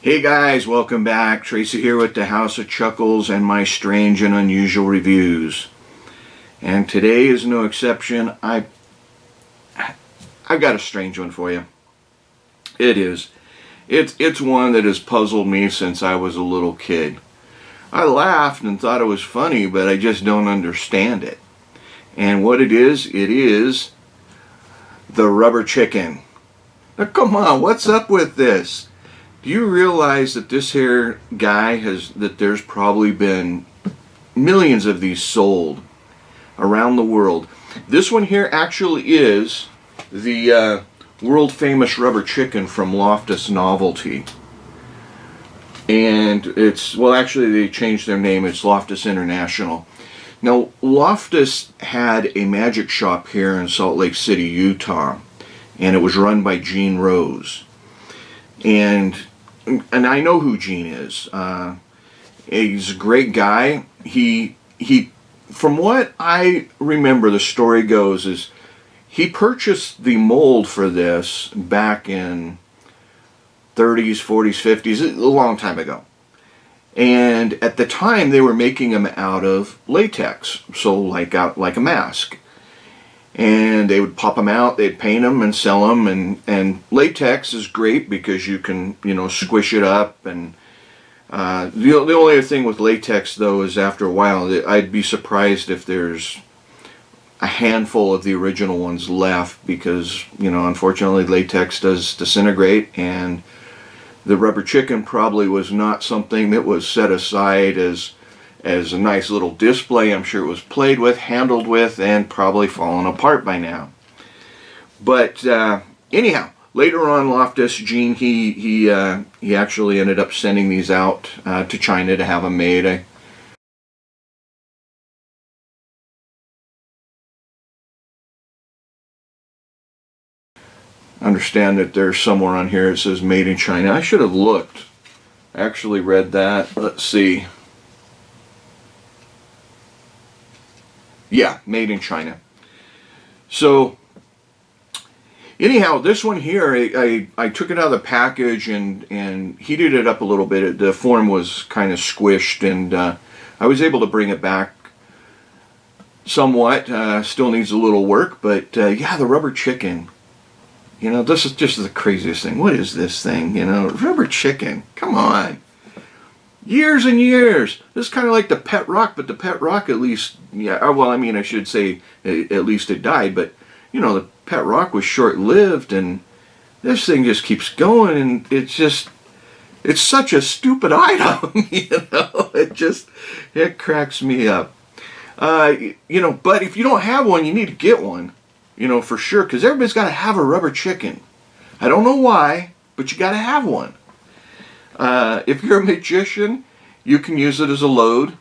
Hey guys, welcome back. Tracy here with the House of Chuckles and my strange and unusual reviews. And today is no exception. I've got a strange one for you. It is. It's one that has puzzled me since I was a little kid. I laughed and thought it was funny, but I just don't understand it. And what it is the rubber chicken. Now come on, what's up with this? Do you realize that this here guy that there's probably been millions of these sold around the world? This one here actually is the world famous rubber chicken from Loftus Novelty. And actually they changed their name, it's Loftus International. Now Loftus had a magic shop here in Salt Lake City, Utah, and it was run by Gene Rose. And I know who Gene is. He's a great guy. He, from what I remember, the story goes is he purchased the mold for this back in 30s, 40s, 50s, a long time ago. And at the time they were making them out of latex, so like a mask. And they would pop them out, they'd paint them and sell them, and latex is great because you can, squish it up. And the only other thing with latex though is after a while, I'd be surprised if there's a handful of the original ones left because, unfortunately latex does disintegrate, and the rubber chicken probably was not something that was set aside as a nice little display. I'm sure it was played with, handled with, and probably fallen apart by now. But anyhow, later on, Loftus, Gene, he actually ended up sending these out to China to have them made. I understand that there's somewhere on here it says made in China. I should have looked. I actually read that. Let's see. Yeah, made in China. So anyhow, this one here, I took it out of the package and heated it up a little bit. The form was kind of squished, and I was able to bring it back somewhat. Still needs a little work, but yeah, the rubber chicken. This is just the craziest thing. What is this thing? Rubber chicken. Come on. Years and years. This is kind of like the pet rock, but the pet rock at least, I should say at least it died, but the pet rock was short-lived, and this thing just keeps going, and it's such a stupid item, it cracks me up. But if you don't have one, you need to get one, for sure, because everybody's got to have a rubber chicken. I don't know why, but you got to have one. If you're a magician, you can use it as a load.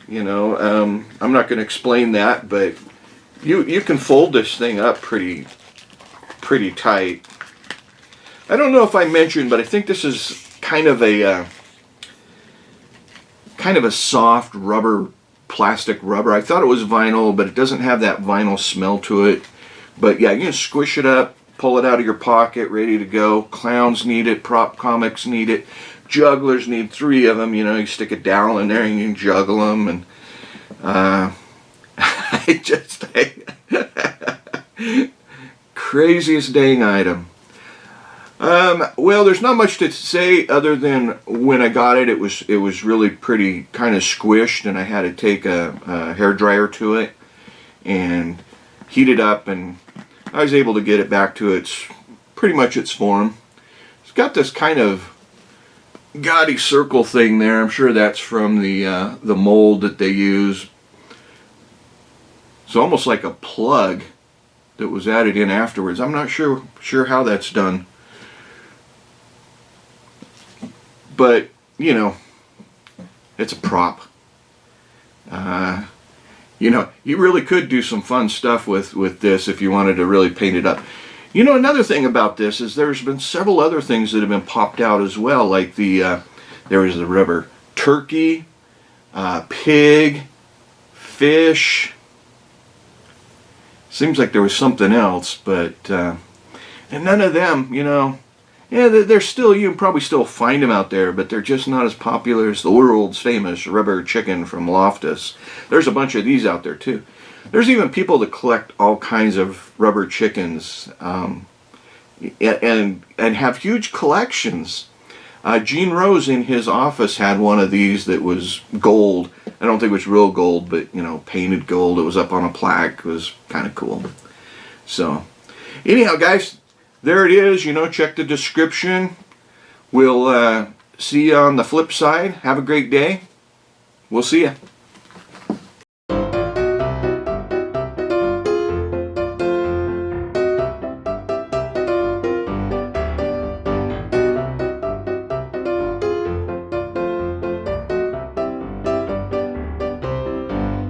I'm not going to explain that, but you can fold this thing up pretty tight. I don't know if I mentioned, but I think this is kind of a soft rubber, plastic rubber. I thought it was vinyl, but it doesn't have that vinyl smell to it. But yeah, you can squish it up, pull it out of your pocket, ready to go. Clowns need it, prop comics need it, jugglers need 3 of them. You stick a dowel in there and you can juggle them. And craziest dang item. Well, there's not much to say other than when I got it, it was really pretty kind of squished, and I had to take a hair dryer to it and heat it up, and I was able to get it back to pretty much its form. It's got this kind of gaudy circle thing there. I'm sure that's from the mold that they use. It's almost like a plug that was added in afterwards. I'm not sure how that's done. But, it's a prop. You really could do some fun stuff with this if you wanted to really paint it up. Another thing about this is there's been several other things that have been popped out as well, like there was the rubber turkey, pig, fish. Seems like there was something else, but and none of them, Yeah, they're still, you can probably still find them out there, but they're just not as popular as the world's famous rubber chicken from Loftus. There's a bunch of these out there too. There's even people that collect all kinds of rubber chickens, and have huge collections. Gene Rose in his office had one of these that was gold. I don't think it was real gold, but painted gold. It was up on a plaque. It was kind of cool. So, anyhow, guys, there it is. Check the description. We'll see you on the flip side. Have a great day. We'll see you.